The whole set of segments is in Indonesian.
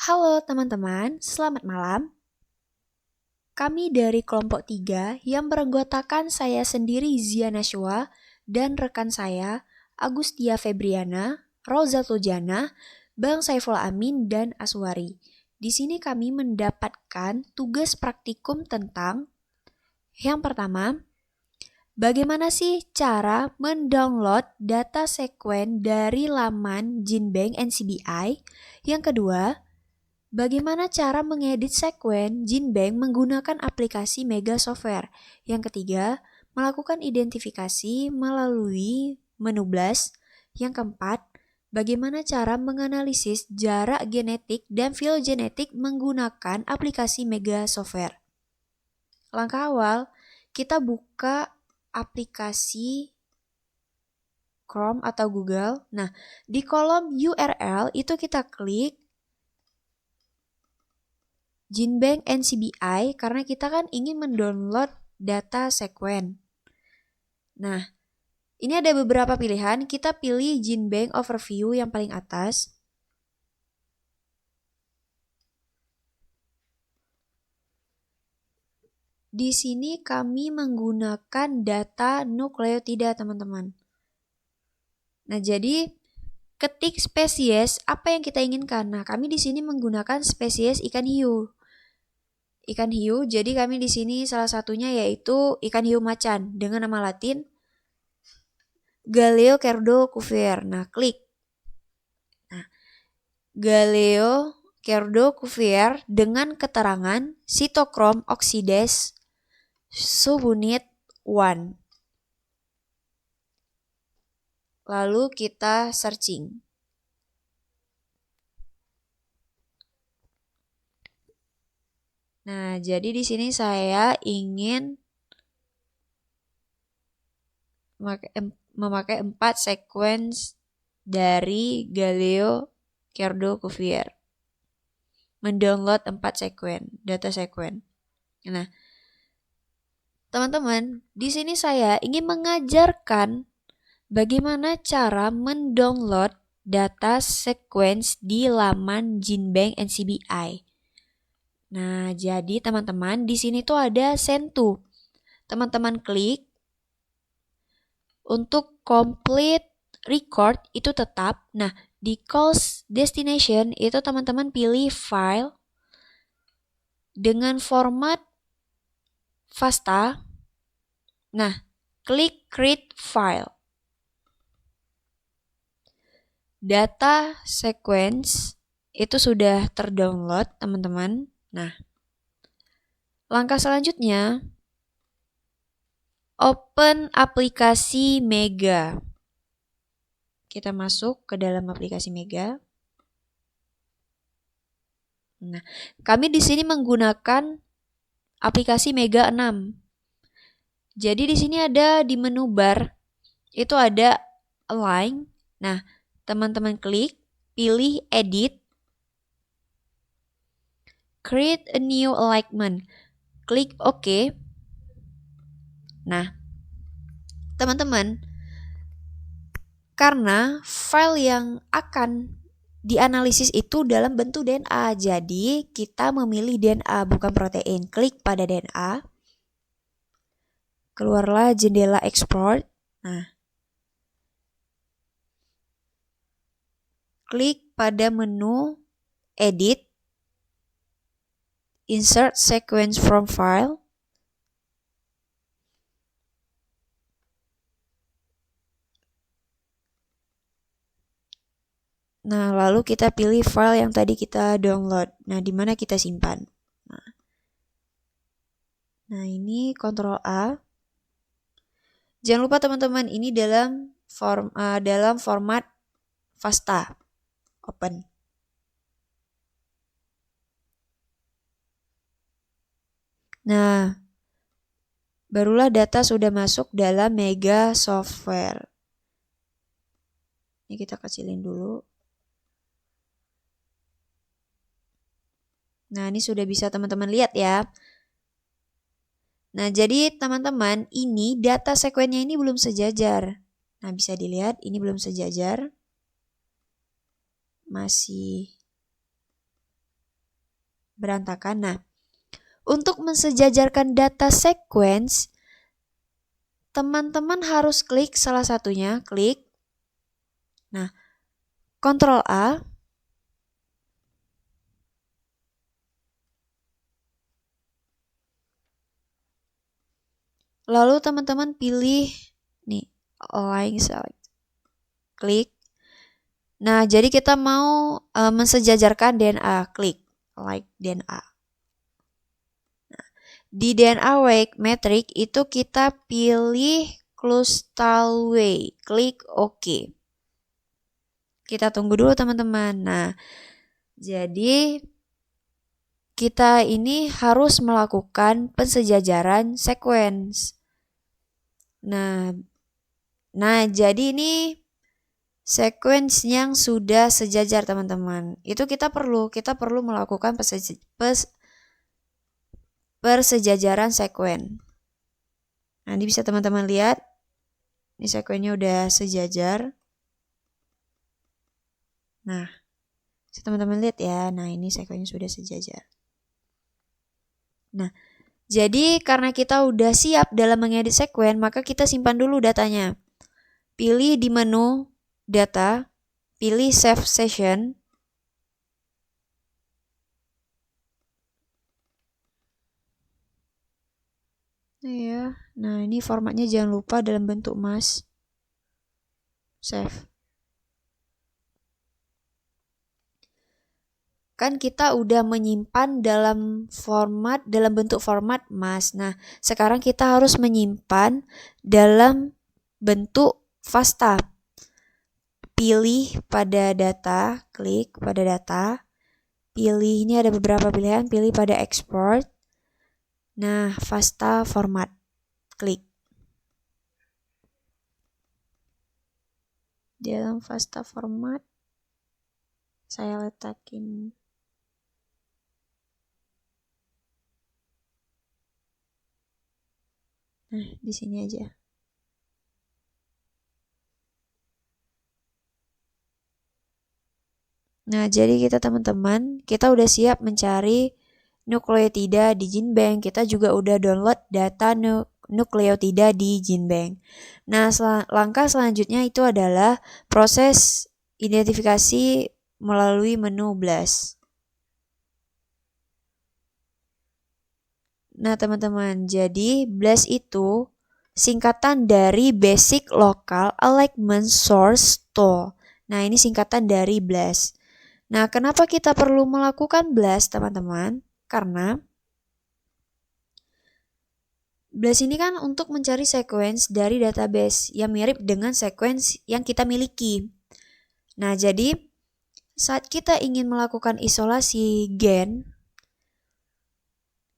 Halo teman-teman, selamat malam. Kami dari kelompok 3 yang beranggotakan saya sendiri Zia Nashwa dan rekan saya Agustia Febriana, Rozatul Jannah, Bang Saiful Amin, dan Aswari. Di sini kami mendapatkan tugas praktikum tentang yang pertama, bagaimana sih cara mendownload data sekuen dari laman GenBank NCBI? Yang kedua, bagaimana cara mengedit sekuen GenBank menggunakan aplikasi Mega Software? Yang ketiga, melakukan identifikasi melalui menu BLAST. Yang keempat, bagaimana cara menganalisis jarak genetik dan filogenetik menggunakan aplikasi Mega Software? Langkah awal, kita buka aplikasi Chrome atau Google. Nah, di kolom URL itu kita klik GenBank NCBI karena kita kan ingin mendownload data sekuen. Nah, ini ada beberapa pilihan. Kita pilih GenBank Overview yang paling atas. Di sini kami menggunakan data nukleotida, teman-teman. Nah, jadi ketik spesies apa yang kita inginkan. Nah, kami di sini menggunakan spesies ikan hiu. Ikan hiu, jadi kami di sini salah satunya yaitu ikan hiu macan dengan nama latin Galeo cuvier. Nah, klik. Nah, Galeo cuvier dengan keterangan sitokrom oksidase subunit 1. Lalu kita searching. Nah, jadi di sini saya ingin memakai 4 sequence dari Galeo cuvier. Mendownload 4 data sekuen. Nah, teman-teman, di sini saya ingin mengajarkan bagaimana cara mendownload data sequence di laman GenBank NCBI. Nah, jadi teman-teman, di sini tuh ada send to. Teman-teman klik untuk complete record itu tetap. Nah, di calls destination itu teman-teman pilih file dengan format FASTA. Nah, klik create file. Data sequence itu sudah terdownload, teman-teman. Nah, langkah selanjutnya, open aplikasi Mega. Kita masuk ke dalam aplikasi Mega. Nah, kami di sini menggunakan aplikasi Mega 6. Jadi di sini ada di menu bar itu ada align. Nah, teman-teman klik, pilih edit, create a new alignment. Klik OK. Nah, teman-teman, karena file yang akan dianalisis itu dalam bentuk DNA, jadi kita memilih DNA bukan protein. Klik pada DNA, keluarlah jendela export. Nah, klik pada menu edit, insert sequence from file. Nah, lalu kita pilih file yang tadi kita download. Nah, di mana kita simpan. Nah, ini Ctrl A. Jangan lupa teman-teman, ini dalam format FASTA. Open. Nah, barulah data sudah masuk dalam Mega Software. Ini kita kecilin dulu. Nah, ini sudah bisa teman-teman lihat ya. Nah, jadi teman-teman, ini data sekuennya ini belum sejajar. Nah, bisa dilihat ini belum sejajar. Masih berantakan. Nah, untuk mensejajarkan data sequence, teman-teman harus klik salah satunya, klik. Nah, Ctrl A. Lalu teman-teman pilih nih, align select. Klik. Nah, jadi kita mau mensejajarkan DNA, klik like DNA. Nah, di DNA weight metric itu kita pilih Clustal Way, klik OK. Kita tunggu dulu teman-teman. Nah, jadi kita ini harus melakukan pensejajaran sequence. Nah, jadi ini sequence yang sudah sejajar teman-teman. Itu kita perlu melakukan persejajaran sequence. Nah, ini bisa teman-teman lihat. Ini sequence-nya udah sejajar. Nah, bisa teman-teman lihat ya. Nah, ini sequence-nya sudah sejajar. Nah, jadi karena kita udah siap dalam mengedit sequence, maka kita simpan dulu datanya. Pilih di menu data, pilih save session. Nah, ini formatnya jangan lupa dalam bentuk mas. Save. Kan kita udah menyimpan dalam bentuk format mas. Nah, sekarang kita harus menyimpan dalam bentuk FASTA. Pilih pada data, klik pada data. Pilih, ini ada beberapa pilihan, pilih pada export. Nah, FASTA format. Klik. Dalam FASTA format saya letakin di sini aja. Nah, jadi kita teman-teman, kita udah siap mencari nukleotida di GenBank. Kita juga udah download data nukleotida di GenBank. Nah, langkah selanjutnya itu adalah proses identifikasi melalui menu BLAST. Nah, teman-teman, jadi BLAST itu singkatan dari Basic Local Alignment Source Tool. Nah, ini singkatan dari BLAST. Nah, kenapa kita perlu melakukan BLAST, teman-teman? Karena BLAST ini kan untuk mencari sequence dari database yang mirip dengan sequence yang kita miliki. Nah, jadi saat kita ingin melakukan isolasi gen,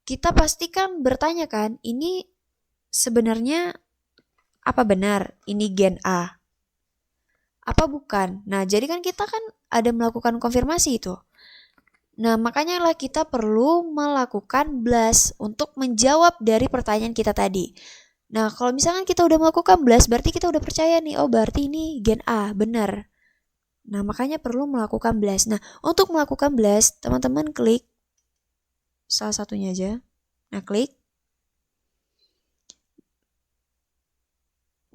kita pastikan bertanya kan, ini sebenarnya apa benar ini gen A? Apa bukan? Nah, jadi kan kita kan ada melakukan konfirmasi itu. Nah, makanya lah kita perlu melakukan BLAST untuk menjawab dari pertanyaan kita tadi. Nah, kalau misalkan kita udah melakukan BLAST, berarti kita udah percaya nih, oh berarti ini gen A, benar. Nah, makanya perlu melakukan BLAST. Nah, untuk melakukan BLAST, teman-teman klik salah satunya aja. Nah, klik.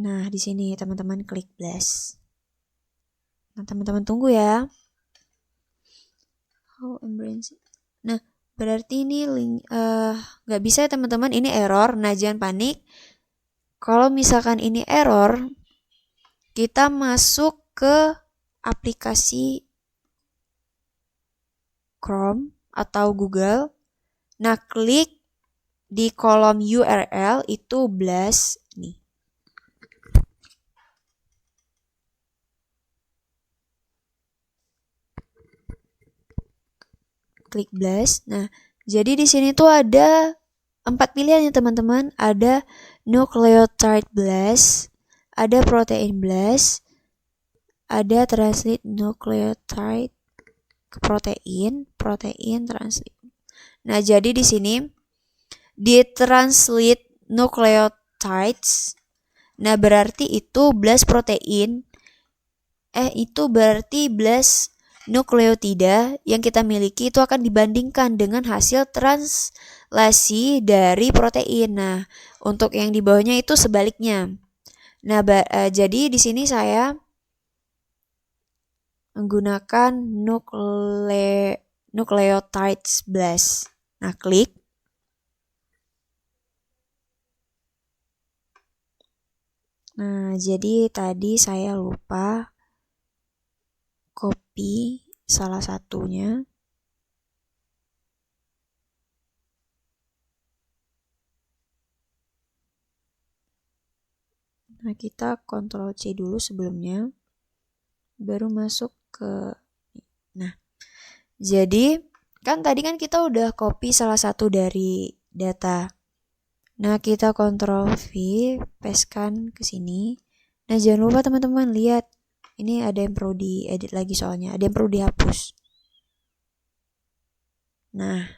Nah, di sini teman-teman klik BLAST. Nah, teman-teman tunggu ya. Nah, berarti ini nggak bisa ya teman-teman, ini error. Nah, jangan panik. Kalau misalkan ini error, kita masuk ke aplikasi Chrome atau Google. Nah, klik di kolom URL itu BLAST nih. Klik BLAST. Nah, jadi di sini tuh ada 4 pilihan ya teman-teman. Ada nucleotide BLAST, ada protein BLAST, ada translate nucleotide ke protein translate. Nah, jadi di sini di translate nucleotides. Nah, berarti itu BLAST protein. Itu berarti BLAST nukleotida yang kita miliki itu akan dibandingkan dengan hasil translasi dari protein. Nah, untuk yang di bawahnya itu sebaliknya. Nah, jadi di sini saya menggunakan nucleotides BLAST. Nah, klik. Nah, jadi tadi saya lupa copy salah satunya. Nah, kita Ctrl C dulu sebelumnya, baru masuk ke. Nah, jadi kan tadi kan kita udah copy salah satu dari data. Nah, kita Ctrl V, pastekan ke sini. Nah, jangan lupa teman-teman lihat, ini ada yang perlu diedit lagi soalnya, ada yang perlu dihapus. Nah,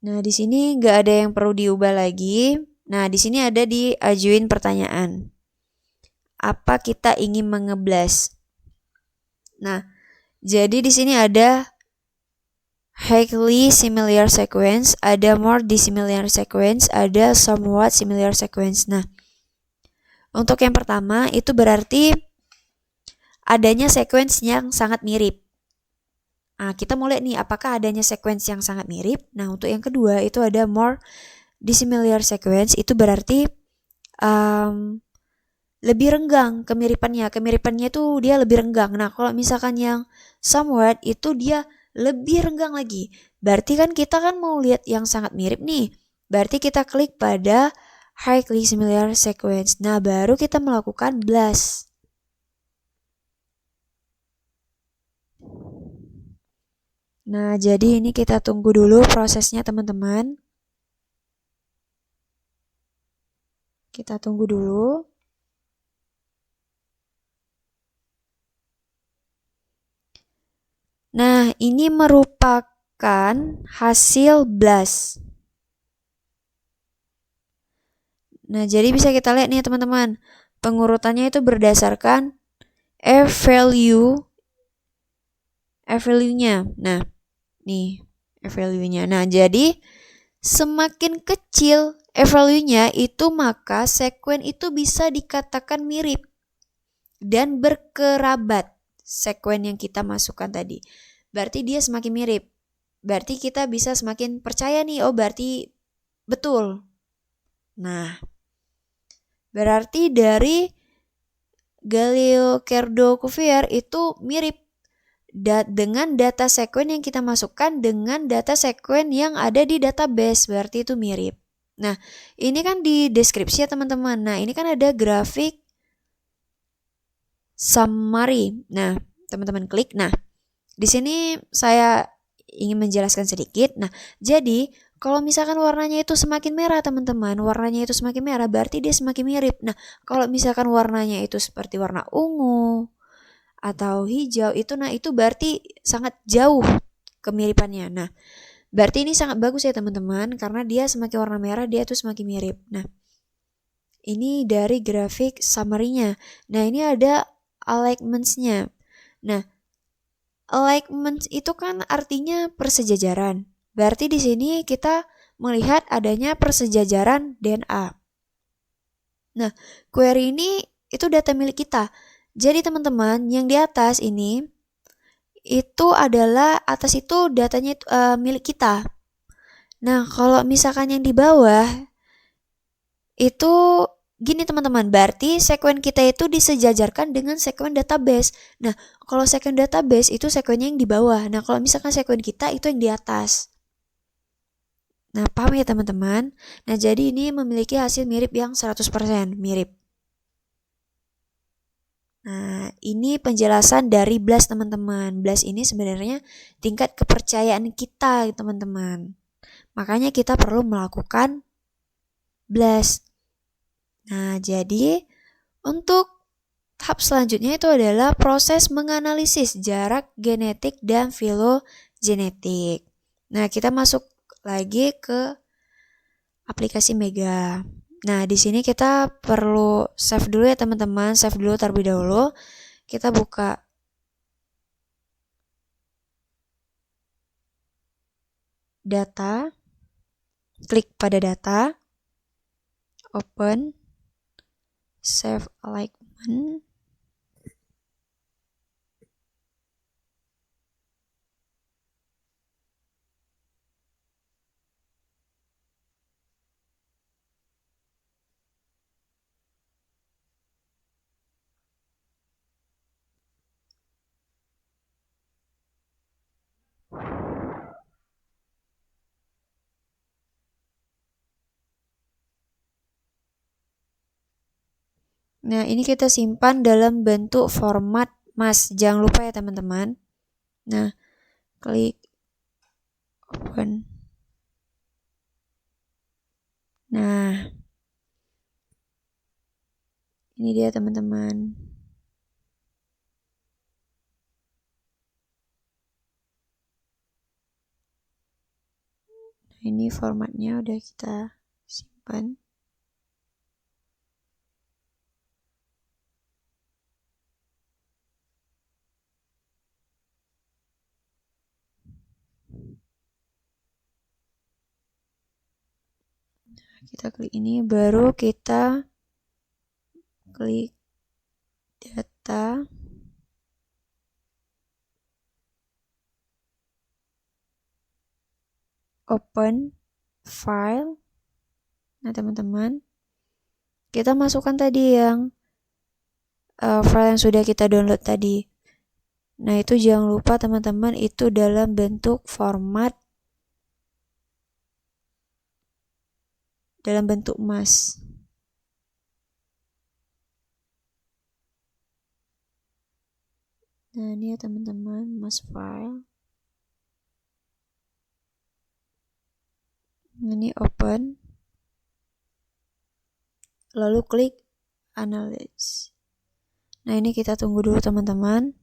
di sini nggak ada yang perlu diubah lagi. Nah, di sini ada diajuin pertanyaan. Apa kita ingin mengeblas? Nah, jadi di sini ada highly similar sequence, ada more dissimilar sequence, ada somewhat similar sequence. Nah, untuk yang pertama itu berarti adanya sequence yang sangat mirip. Nah, kita mulai nih apakah adanya sequence yang sangat mirip. Nah, untuk yang kedua itu ada more dissimilar sequence, itu berarti lebih renggang kemiripannya. Kemiripannya itu dia lebih renggang. Nah, kalau misalkan yang somewhat itu dia lebih renggang lagi. Berarti kan kita kan mau lihat yang sangat mirip nih. Berarti kita klik pada highly similar sequence. Nah, baru kita melakukan BLAST. Nah, jadi ini kita tunggu dulu prosesnya teman-teman. Kita tunggu dulu. Nah, ini merupakan hasil BLAST. Nah, jadi bisa kita lihat nih teman-teman. Pengurutannya itu berdasarkan value-nya. Nah, nih value-nya. Nah, jadi semakin kecil value-nya itu maka sekuen itu bisa dikatakan mirip dan berkerabat sekuen yang kita masukkan tadi. Berarti dia semakin mirip. Berarti kita bisa semakin percaya nih, oh berarti betul. Nah, berarti dari Galileo Kerdo Cuvier itu mirip dengan data sekuen yang kita masukkan dengan data sekuen yang ada di database, berarti itu mirip. Nah, ini kan di deskripsi ya teman-teman. Nah, ini kan ada grafik summary. Nah, teman-teman klik. Nah, di sini saya ingin menjelaskan sedikit. Nah, jadi kalau misalkan warnanya itu semakin merah teman-teman, warnanya itu semakin merah berarti dia semakin mirip. Nah, kalau misalkan warnanya itu seperti warna ungu atau hijau itu berarti sangat jauh kemiripannya. Nah, berarti ini sangat bagus ya teman-teman karena dia semakin warna merah dia itu semakin mirip. Nah, ini dari grafik summary-nya. Nah, ini ada alignments-nya. Nah, alignment itu kan artinya persejajaran. Berarti di sini kita melihat adanya persejajaran DNA. Nah, query ini itu data milik kita. Jadi teman-teman, yang di atas ini itu adalah atas itu datanya milik kita. Nah, kalau misalkan yang di bawah itu gini teman-teman, berarti sekuen kita itu disejajarkan dengan sekuen database. Nah, kalau sekuen database itu sekuennya yang di bawah. Nah, kalau misalkan sekuen kita itu yang di atas. Nah, paham ya teman-teman? Nah, jadi ini memiliki hasil mirip yang 100% mirip. Nah, ini penjelasan dari BLAST teman-teman. BLAST ini sebenarnya tingkat kepercayaan kita teman-teman. Makanya kita perlu melakukan BLAST. Nah, jadi untuk tahap selanjutnya itu adalah proses menganalisis jarak genetik dan filogenetik. Nah, kita masuk lagi ke aplikasi Mega. Nah, di sini kita perlu save dulu ya teman-teman, save dulu terlebih dahulu. Kita buka data, klik pada data, open, save alignment. Nah, ini kita simpan dalam bentuk format MAS. Jangan lupa ya teman-teman. Nah, klik open. Nah, ini dia teman-teman. Nah, ini formatnya udah kita simpan. Kita klik ini, baru kita klik data, open file. Nah teman-teman, kita masukkan tadi yang file yang sudah kita download tadi. Nah itu jangan lupa teman-teman, itu dalam bentuk format, dalam bentuk MAS. Nah ini ya teman-teman, MAS file. Ini open, lalu klik analyze. Nah ini kita tunggu dulu teman-teman.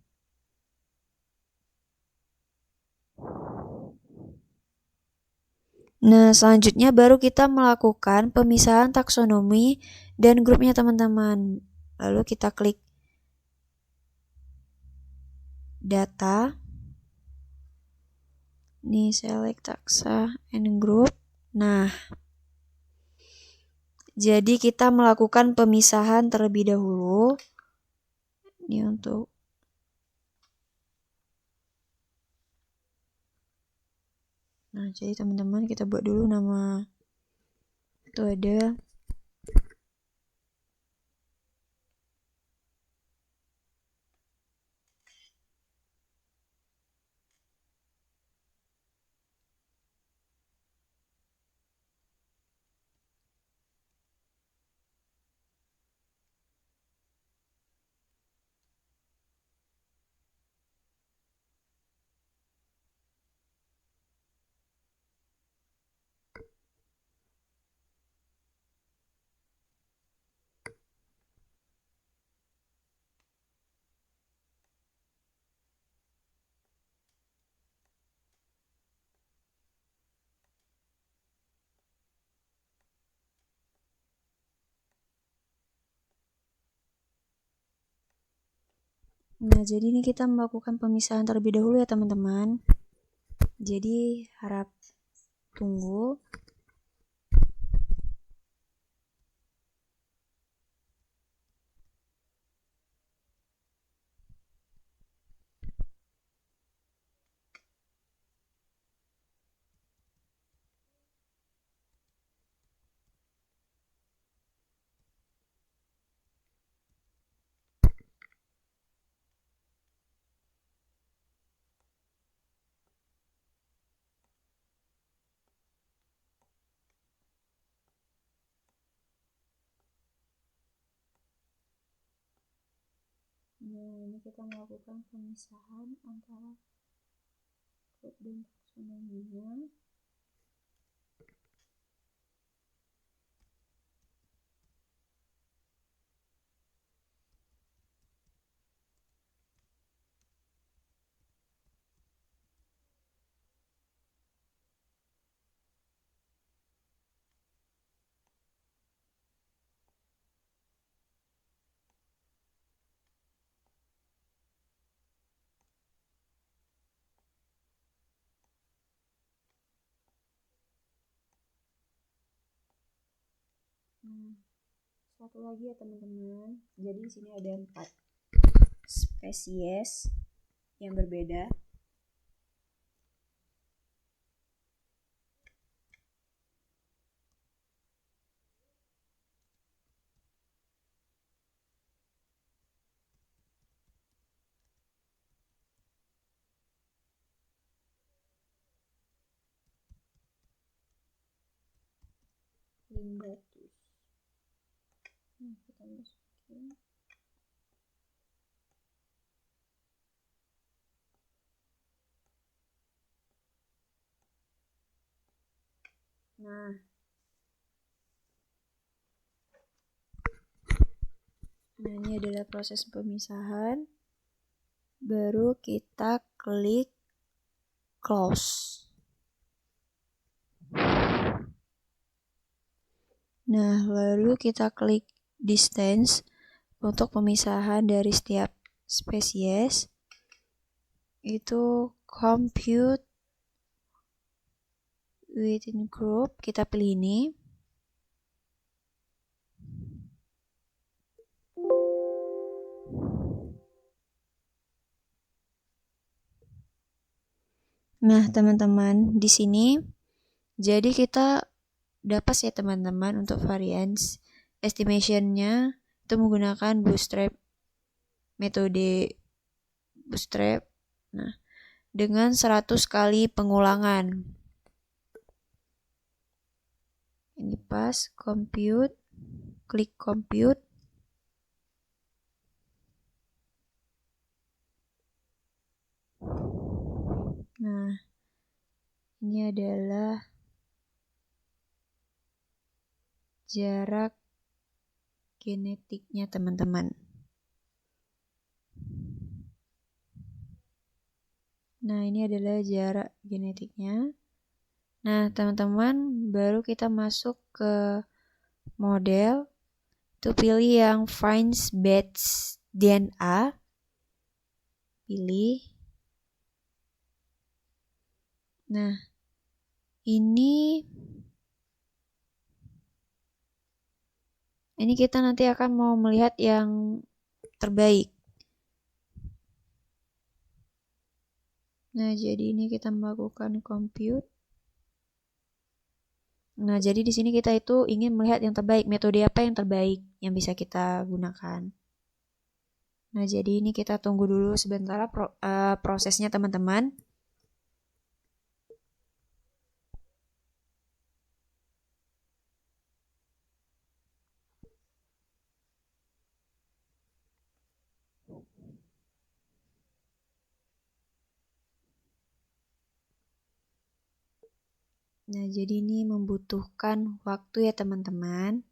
Nah selanjutnya baru kita melakukan pemisahan taksonomi dan grupnya teman-teman. Lalu kita klik data, ini select taxa and group. Nah, jadi kita melakukan pemisahan terlebih dahulu. Ini untuk jadi teman-teman kita buat dulu nama itu ada Nah, jadi ini kita melakukan pemisahan terlebih dahulu ya teman-teman. Jadi harap tunggu. Nah, ini kita melakukan pemisahan antara grup dan taksonominya. Satu lagi ya teman-teman. Jadi di sini ada 4 spesies yang berbeda. Limbatus. Kita masukin. Nah, ini adalah proses pemisahan. Baru kita klik close. Nah, lalu kita klik distance untuk pemisahan dari setiap spesies. Itu compute within group, kita pilih ini. Nah, teman-teman, di sini jadi kita dapat ya teman-teman untuk variance estimation-nya itu menggunakan bootstrap, metode bootstrap. Nah, dengan 100 kali pengulangan. Ini pas compute, klik compute. Nah, ini adalah jarak genetiknya teman-teman. Nah, ini adalah jarak genetiknya. Nah, teman-teman, baru kita masuk ke model. Itu pilih yang finds batch DNA. Pilih. Nah, ini kita nanti akan mau melihat yang terbaik. Nah, jadi ini kita melakukan compute. Nah, jadi di sini kita itu ingin melihat yang terbaik, metode apa yang terbaik yang bisa kita gunakan. Nah, jadi ini kita tunggu dulu sebentar prosesnya teman-teman. Nah, jadi ini membutuhkan waktu ya teman-teman.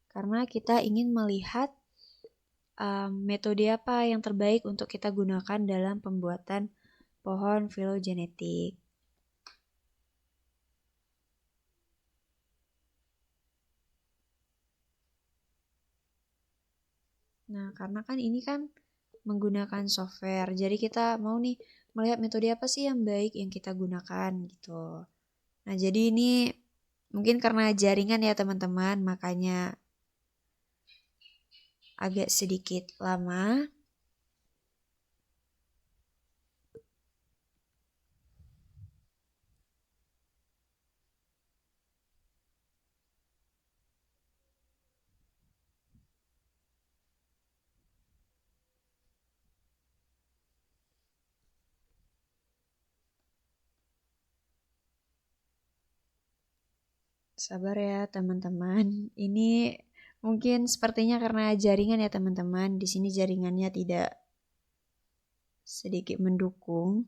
Karena kita ingin melihat metode apa yang terbaik untuk kita gunakan dalam pembuatan pohon filogenetik. Nah, karena kan ini kan menggunakan software, jadi kita mau nih melihat metode apa sih yang baik yang kita gunakan gitu. Nah, jadi ini mungkin karena jaringan ya teman-teman, makanya agak sedikit lama. Sabar ya teman-teman. Ini mungkin sepertinya karena jaringan ya teman-teman. Di sini jaringannya tidak sedikit mendukung.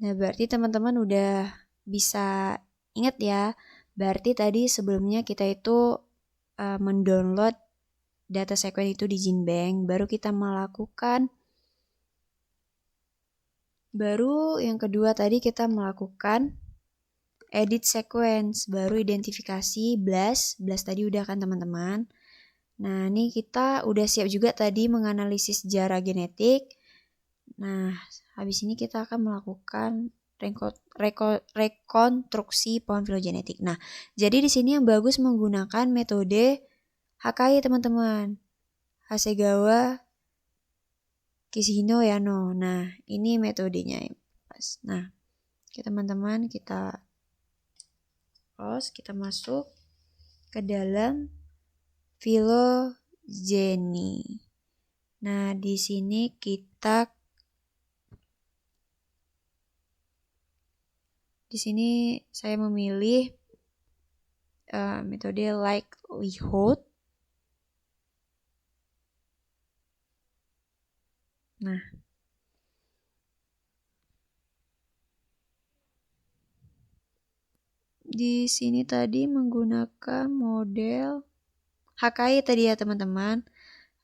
Nah, berarti teman-teman udah bisa ingat ya. Berarti tadi sebelumnya kita itu mendownload data sequence itu di GenBank, baru kita melakukan Baru yang kedua tadi kita melakukan edit sequence, baru identifikasi BLAST tadi udah kan teman-teman. Nah, ini kita udah siap juga tadi menganalisis sejarah genetik. Nah, habis ini kita akan melakukan rekonstruksi pohon filogenetik. Nah, jadi di sini yang bagus menggunakan metode HKI teman-teman. Hasegawa, Kishino, Yano. Nah, ini metodenya. Nah, teman-teman kita masuk ke dalam filogeni. Nah, di sini saya memilih metode likelihood. Nah, di sini tadi menggunakan model HKI tadi ya teman-teman.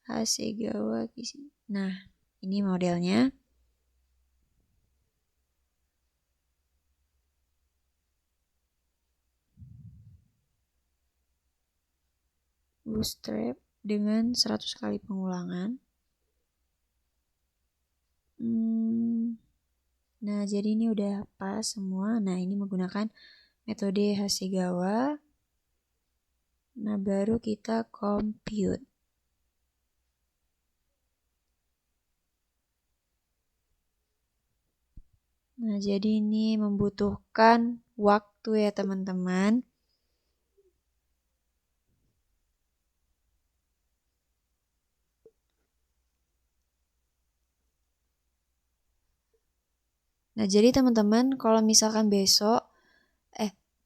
Hasegawa Kishino. Nah, ini modelnya. Bootstrap dengan 100 kali pengulangan. Nah, jadi ini udah pas semua. Nah, ini menggunakan metode Hasegawa. Nah, baru kita compute. Nah, jadi ini membutuhkan waktu ya teman-teman. Nah, jadi teman-teman kalau misalkan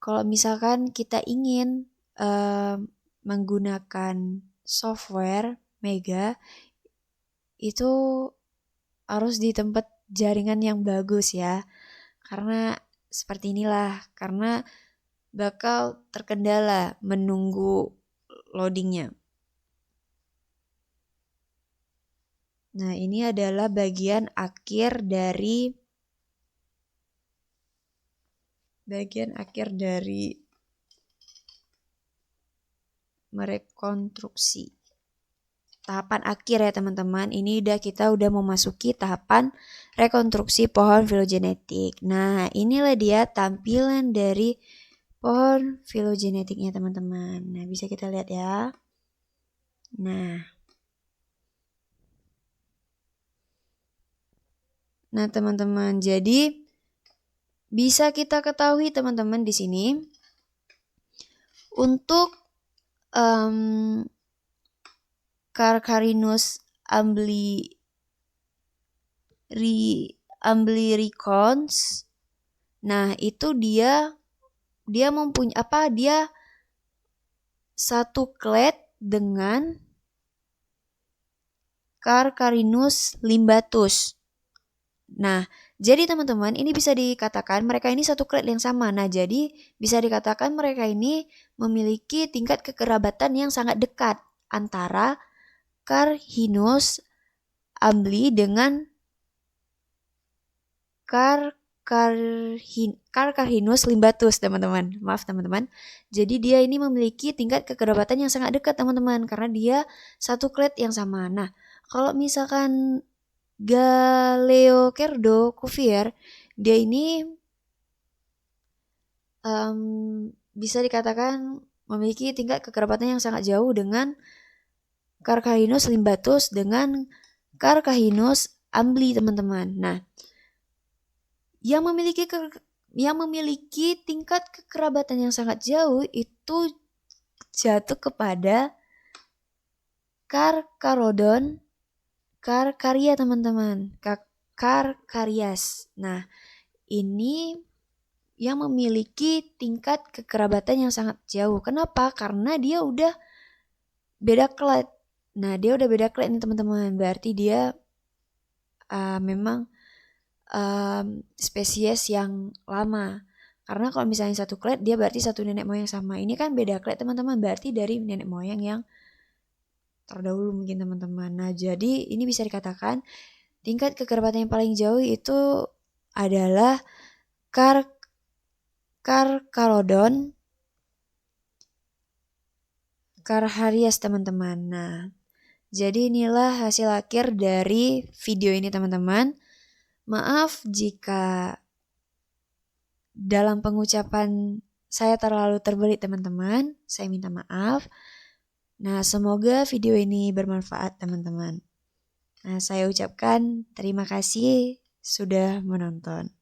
kalau misalkan kita ingin menggunakan software Mega, itu harus di tempat jaringan yang bagus ya. Karena seperti inilah, karena bakal terkendala menunggu loadingnya. Nah, ini adalah bagian akhir dari merekonstruksi. Tahapan akhir ya teman-teman. Ini kita udah memasuki tahapan rekonstruksi pohon filogenetik. Nah, inilah dia tampilan dari pohon filogenetiknya teman-teman. Nah, bisa kita lihat ya. Nah, teman-teman, jadi bisa kita ketahui teman-teman di sini untuk Carcharinus amblyricons. Nah, itu dia mempunyai dia satu clade dengan Carcharinus limbatus. Nah, jadi teman-teman ini bisa dikatakan mereka ini satu clade yang sama. Nah, jadi bisa dikatakan mereka ini memiliki tingkat kekerabatan yang sangat dekat antara Carcharinus ambly dengan Carcharinus limbatus, teman-teman. Maaf, teman-teman. Jadi dia ini memiliki tingkat kekerabatan yang sangat dekat, teman-teman, karena dia satu clade yang sama. Nah, kalau misalkan Galeocerdo Cuvier, dia ini bisa dikatakan memiliki tingkat kekerabatan yang sangat jauh dengan Carcharinus limbatus dengan Carcharinus ambly, teman-teman. Nah, yang memiliki tingkat kekerabatan yang sangat jauh itu jatuh kepada Carcharodon Carcharia, teman-teman. Carcharias. Nah, ini yang memiliki tingkat kekerabatan yang sangat jauh. Kenapa? Karena dia udah beda clade. Nah, dia udah beda clade nih teman-teman. Berarti dia memang spesies yang lama. Karena kalau misalnya satu clade, dia berarti satu nenek moyang sama. Ini kan beda clade teman-teman. Berarti dari nenek moyang yang terdahulu mungkin teman-teman. Nah, jadi ini bisa dikatakan tingkat kekerabatan yang paling jauh itu adalah Carcharodon carharias, teman-teman. Nah, jadi inilah hasil akhir dari video ini, teman-teman. Maaf jika dalam pengucapan saya terlalu terbelit, teman-teman. Saya minta maaf. Nah, semoga video ini bermanfaat, teman-teman. Nah, saya ucapkan terima kasih sudah menonton.